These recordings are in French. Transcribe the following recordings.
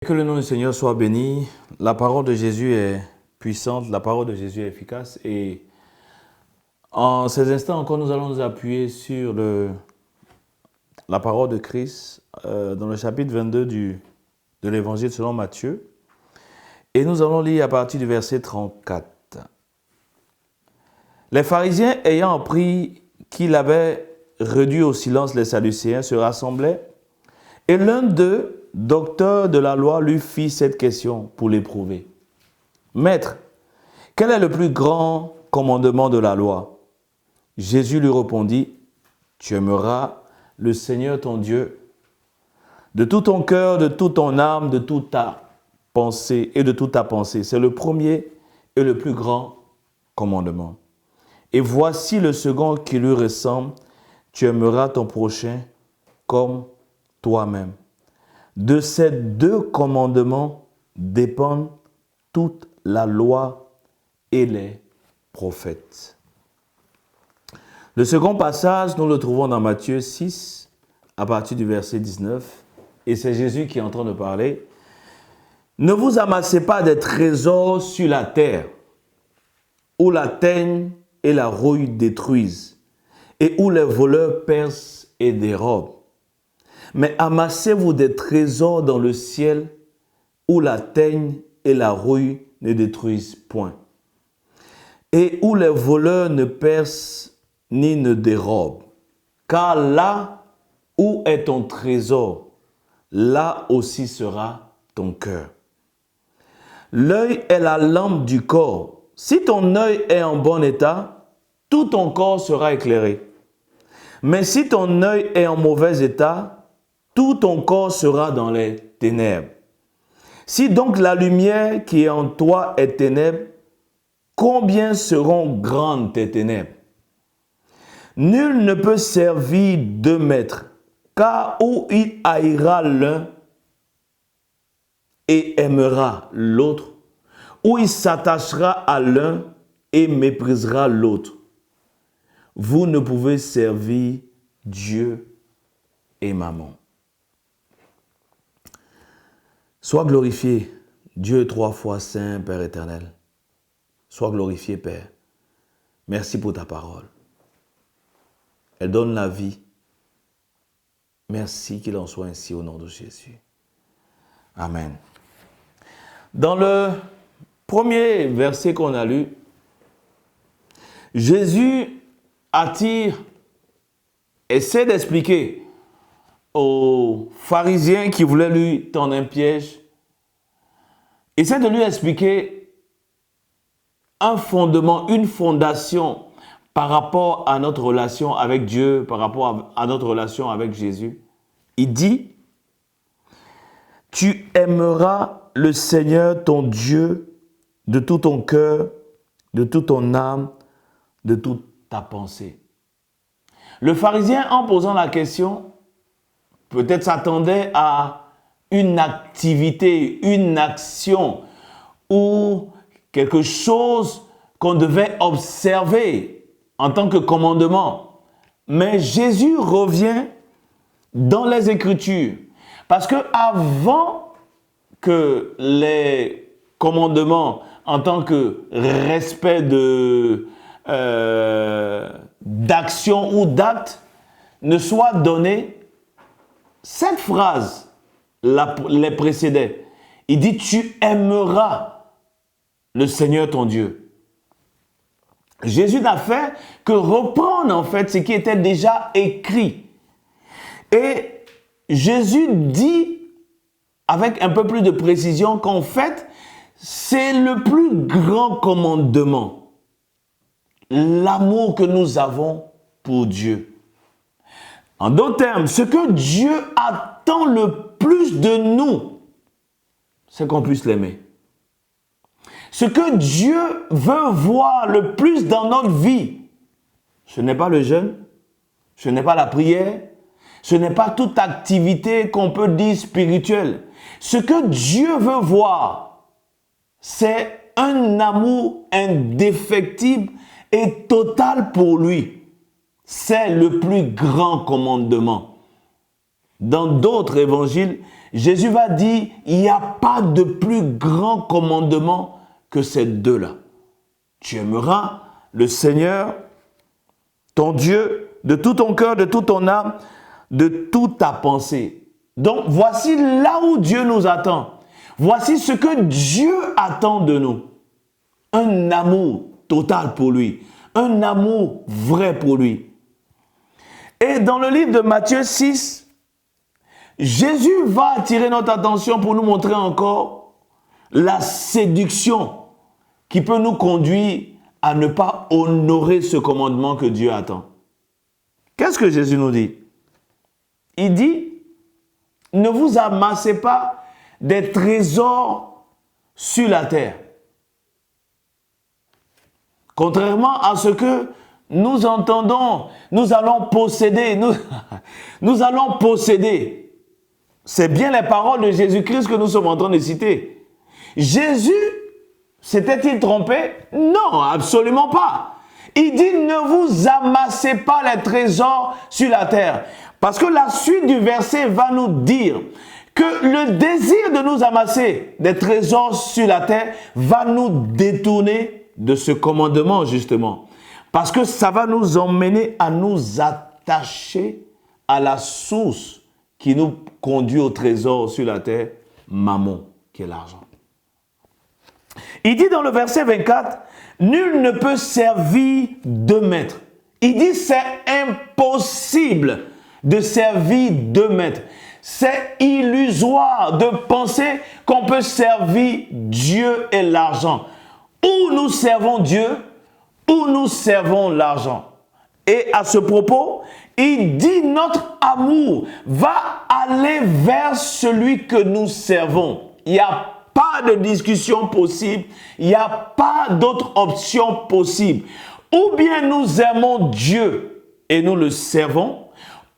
Que le nom du Seigneur soit béni. La parole de Jésus est puissante, la parole de Jésus est efficace. Et en ces instants encore, nous allons nous appuyer sur la parole de Christ dans le chapitre 22 de l'Évangile selon Matthieu. Et nous allons lire à partir du verset 34. Les pharisiens, ayant appris qu'il avait réduit au silence les Sadducéens, se rassemblaient. Et l'un d'eux, docteur de la loi, lui fit cette question pour l'éprouver. Maître, quel est le plus grand commandement de la loi? Jésus lui répondit, tu aimeras le Seigneur ton Dieu de tout ton cœur, de toute ton âme, de toute ta pensée et de toute ta pensée. C'est le premier et le plus grand commandement. Et voici le second qui lui ressemble, tu aimeras ton prochain comme toi-même. De ces deux commandements dépendent toute la loi et les prophètes. Le second passage, nous le trouvons dans Matthieu 6, à partir du verset 19, et c'est Jésus qui est en train de parler. Ne vous amassez pas des trésors sur la terre, où la teigne et la rouille détruisent, et où les voleurs percent et dérobent. Mais amassez-vous des trésors dans le ciel, où la teigne et la rouille ne détruisent point, et où les voleurs ne percent ni ne dérobent. Car là où est ton trésor, là aussi sera ton cœur. L'œil est la lampe du corps. Si ton œil est en bon état, tout ton corps sera éclairé. Mais si ton œil est en mauvais état, tout ton corps sera dans les ténèbres. Si donc la lumière qui est en toi est ténèbres, combien seront grandes tes ténèbres? Nul ne peut servir deux maîtres, car ou il haïra l'un et aimera l'autre, ou il s'attachera à l'un et méprisera l'autre. Vous ne pouvez servir Dieu et Mammon. Sois glorifié, Dieu trois fois saint, Père éternel. Sois glorifié, Père. Merci pour ta parole. Elle donne la vie. Merci qu'il en soit ainsi au nom de Jésus. Amen. Dans le premier verset qu'on a lu, Jésus essaie d'expliquer aux pharisiens qui voulaient lui tendre un piège, essaie de lui expliquer un fondement, une fondation par rapport à notre relation avec Dieu, par rapport à notre relation avec Jésus. Il dit, tu aimeras le Seigneur ton Dieu de tout ton cœur, de toute ton âme, de toute ta pensée. Le pharisien, en posant la question, peut-être s'attendait à une activité, une action ou quelque chose qu'on devait observer en tant que commandement. Mais Jésus revient dans les Écritures. Parce que avant que les commandements en tant que respect d'action ou d'acte ne soient donnés, cette phrase les précédait. Il dit, tu aimeras le Seigneur ton Dieu. Jésus n'a fait que reprendre en fait ce qui était déjà écrit. Et Jésus dit avec un peu plus de précision qu'en fait, c'est le plus grand commandement. L'amour que nous avons pour Dieu. En d'autres termes, ce que Dieu attend le plus de nous, c'est qu'on puisse l'aimer. Ce que Dieu veut voir le plus dans notre vie, ce n'est pas le jeûne, ce n'est pas la prière, ce n'est pas toute activité qu'on peut dire spirituelle. Ce que Dieu veut voir, c'est un amour indéfectible et total pour lui. C'est le plus grand commandement. Dans d'autres évangiles, Jésus va dire, il n'y a pas de plus grand commandement que ces deux-là. Tu aimeras le Seigneur, ton Dieu, de tout ton cœur, de toute ton âme, de toute ta pensée. Donc, voici là où Dieu nous attend. Voici ce que Dieu attend de nous. Un amour total pour lui. Un amour vrai pour lui. Et dans le livre de Matthieu 6, Jésus va attirer notre attention pour nous montrer encore la séduction qui peut nous conduire à ne pas honorer ce commandement que Dieu attend. Qu'est-ce que Jésus nous dit? Il dit, ne vous amassez pas des trésors sur la terre. Contrairement à ce que nous entendons, nous allons posséder, nous allons posséder. C'est bien les paroles de Jésus-Christ que nous sommes en train de citer. Jésus, s'était-il trompé? Non, absolument pas. Il dit, ne vous amassez pas les trésors sur la terre. Parce que la suite du verset va nous dire que le désir de nous amasser des trésors sur la terre va nous détourner de ce commandement, justement. Parce que ça va nous emmener à nous attacher à la source qui nous conduit au trésor sur la terre, Mammon, qui est l'argent. Il dit dans le verset 24, « Nul ne peut servir deux maîtres. » Il dit, c'est impossible de servir deux maîtres. C'est illusoire de penser qu'on peut servir Dieu et l'argent. Ou nous servons Dieu, ou nous servons l'argent. Et à ce propos, il dit notre amour va aller vers celui que nous servons. Il n'y a pas de discussion possible, il n'y a pas d'autre option possible. Ou bien nous aimons Dieu et nous le servons,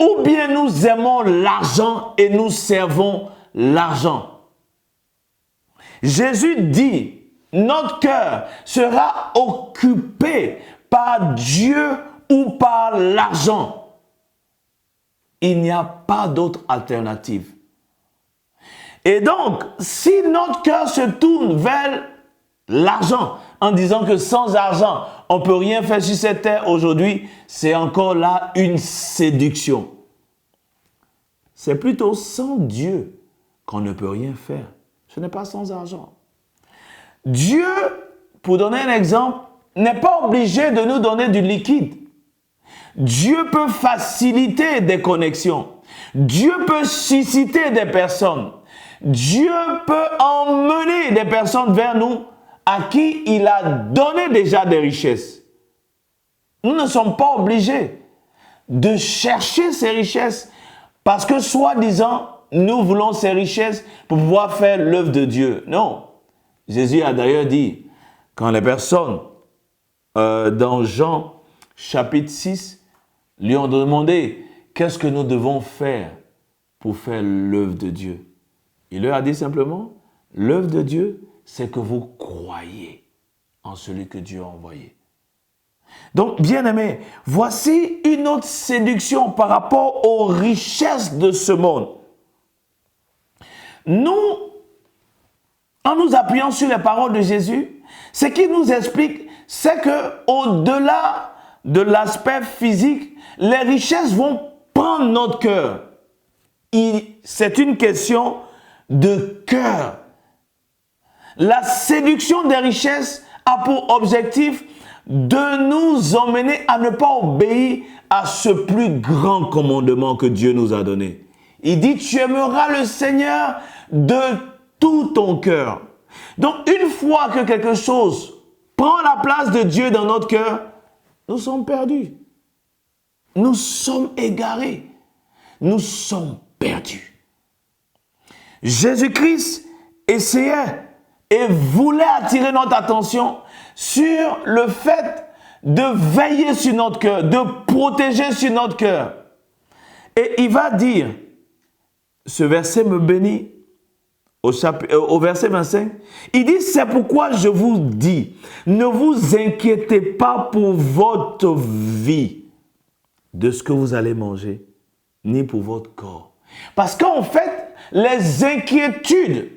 ou bien nous aimons l'argent et nous servons l'argent. Jésus dit, notre cœur sera occupé par Dieu ou par l'argent. Il n'y a pas d'autre alternative. Et donc, si notre cœur se tourne vers l'argent, en disant que sans argent, on ne peut rien faire sur cette terre aujourd'hui, c'est encore là une séduction. C'est plutôt sans Dieu qu'on ne peut rien faire. Ce n'est pas sans argent. Dieu, pour donner un exemple, n'est pas obligé de nous donner du liquide. Dieu peut faciliter des connexions. Dieu peut susciter des personnes. Dieu peut emmener des personnes vers nous à qui il a donné déjà des richesses. Nous ne sommes pas obligés de chercher ces richesses parce que, soi-disant, nous voulons ces richesses pour pouvoir faire l'œuvre de Dieu. Non. Jésus a d'ailleurs dit, quand les personnes, dans Jean chapitre 6, lui ont demandé, qu'est-ce que nous devons faire pour faire l'œuvre de Dieu? Il leur a dit simplement, l'œuvre de Dieu, c'est que vous croyez en celui que Dieu a envoyé. Donc, bien-aimés, voici une autre séduction par rapport aux richesses de ce monde. Nous, en nous appuyant sur les paroles de Jésus, ce qu'il nous explique, c'est qu'au-delà de l'aspect physique, les richesses vont prendre notre cœur. C'est une question de cœur. La séduction des richesses a pour objectif de nous emmener à ne pas obéir à ce plus grand commandement que Dieu nous a donné. Il dit, tu aimeras le Seigneur de tout ton cœur. Donc, une fois que quelque chose prend la place de Dieu dans notre cœur, nous sommes perdus. Nous sommes égarés. Nous sommes perdus. Jésus-Christ essayait et voulait attirer notre attention sur le fait de veiller sur notre cœur, de protéger sur notre cœur. Et il va dire, ce verset me bénit, au verset 25, il dit, c'est pourquoi je vous dis, ne vous inquiétez pas pour votre vie, de ce que vous allez manger, ni pour votre corps. Parce qu'en fait, les inquiétudes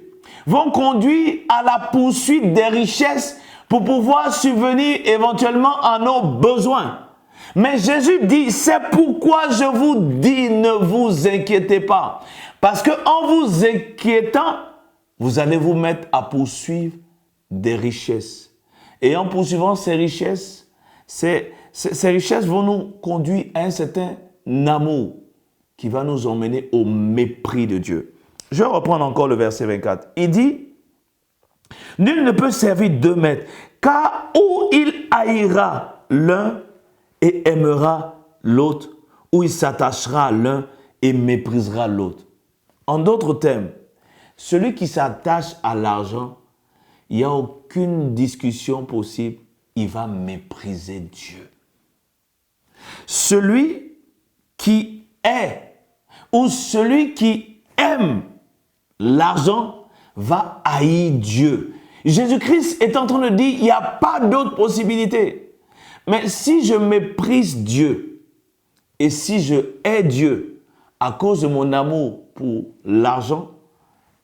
vont conduire à la poursuite des richesses pour pouvoir subvenir éventuellement à nos besoins. Mais Jésus dit, c'est pourquoi je vous dis, ne vous inquiétez pas. Parce qu'en vous inquiétant, vous allez vous mettre à poursuivre des richesses. Et en poursuivant ces richesses, ces richesses vont nous conduire à un certain amour qui va nous emmener au mépris de Dieu. Je vais reprendre encore le verset 24. Il dit, « Nul ne peut servir deux maîtres, car ou il haïra l'un et aimera l'autre, ou il s'attachera à l'un et méprisera l'autre. » En d'autres termes, celui qui s'attache à l'argent, il n'y a aucune discussion possible, il va mépriser Dieu. Celui qui est ou celui qui aime l'argent va haïr Dieu. Jésus-Christ est en train de dire, il n'y a pas d'autre possibilité. Mais si je méprise Dieu et si je hais Dieu à cause de mon amour pour l'argent,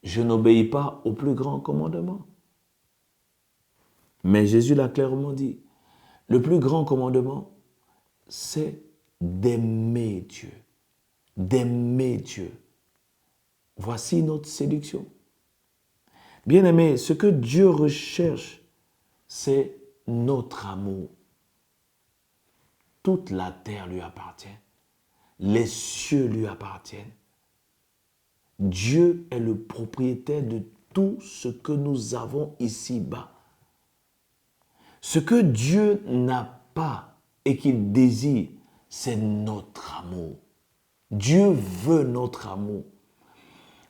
je n'obéis pas au plus grand commandement. Mais Jésus l'a clairement dit, le plus grand commandement, c'est d'aimer Dieu. D'aimer Dieu. Voici notre séduction. Bien-aimés, ce que Dieu recherche, c'est notre amour. Toute la terre lui appartient. Les cieux lui appartiennent. Dieu est le propriétaire de tout ce que nous avons ici-bas. Ce que Dieu n'a pas et qu'il désire, c'est notre amour. Dieu veut notre amour.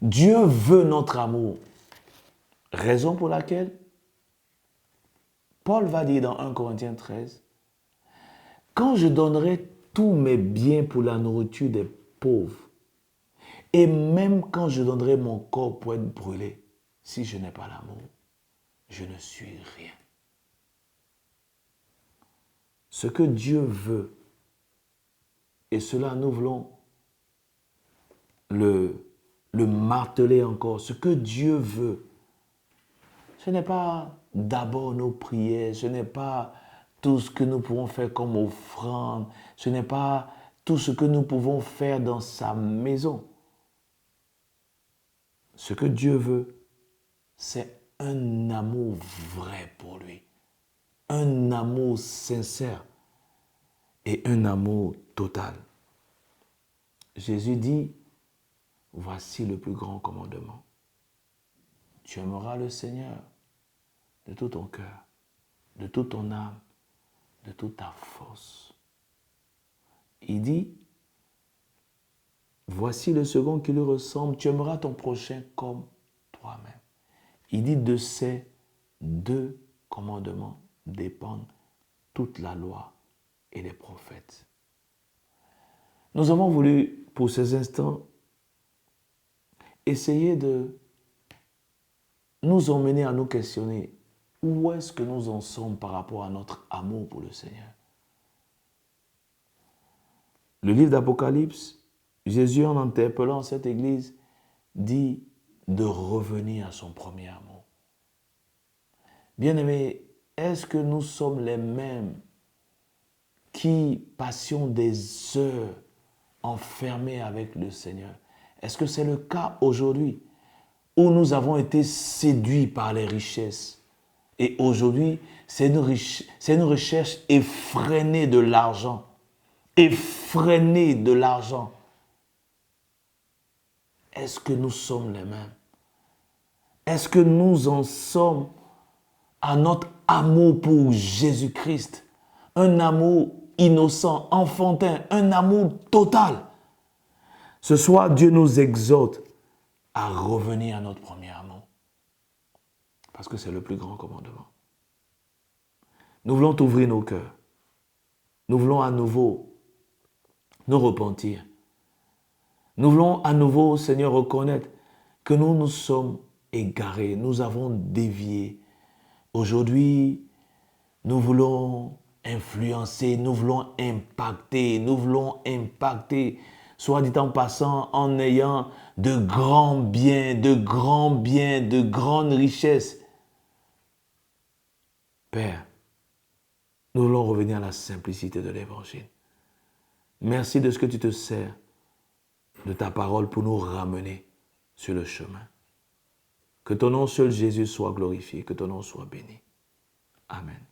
Dieu veut notre amour. Raison pour laquelle Paul va dire dans 1 Corinthiens 13, « Quand je donnerai tous mes biens pour la nourriture des pauvres, et même quand je donnerai mon corps pour être brûlé, si je n'ai pas l'amour, je ne suis rien. » Ce que Dieu veut, et cela nous voulons le marteler encore, ce que Dieu veut, ce n'est pas d'abord nos prières, ce n'est pas tout ce que nous pouvons faire comme offrande, ce n'est pas tout ce que nous pouvons faire dans sa maison. Ce que Dieu veut, c'est un amour vrai pour lui, un amour sincère et un amour total. Jésus dit, voici le plus grand commandement. Tu aimeras le Seigneur de tout ton cœur, de toute ton âme, de toute ta force. Il dit, voici le second qui lui ressemble, tu aimeras ton prochain comme toi-même. Il dit, de ces deux commandements dépendent toute la loi et les prophètes. Nous avons voulu, pour ces instants, essayer de nous emmener à nous questionner où est-ce que nous en sommes par rapport à notre amour pour le Seigneur. Le livre d'Apocalypse, Jésus, en interpellant cette église, dit de revenir à son premier amour. Bien-aimés, est-ce que nous sommes les mêmes qui passions des heures enfermés avec le Seigneur? Est-ce que c'est le cas aujourd'hui où nous avons été séduits par les richesses? Et aujourd'hui, c'est une recherche effrénée de l'argent. Effrénée de l'argent. Est-ce que nous sommes les mêmes? Est-ce que nous en sommes à notre amour pour Jésus-Christ? Un amour innocent, enfantin, un amour total. Ce soir, Dieu nous exhorte à revenir à notre premier amour. Parce que c'est le plus grand commandement. Nous voulons ouvrir nos cœurs. Nous voulons à nouveau nous repentir. Nous voulons à nouveau, Seigneur, reconnaître que nous nous sommes égarés, nous avons dévié. Aujourd'hui, nous voulons influencer, nous voulons impacter soit dit en passant, en ayant de grands biens, de grandes richesses. Père, nous voulons revenir à la simplicité de l'Évangile. Merci de ce que tu te sers de ta parole pour nous ramener sur le chemin. Que ton nom seul Jésus soit glorifié, que ton nom soit béni. Amen.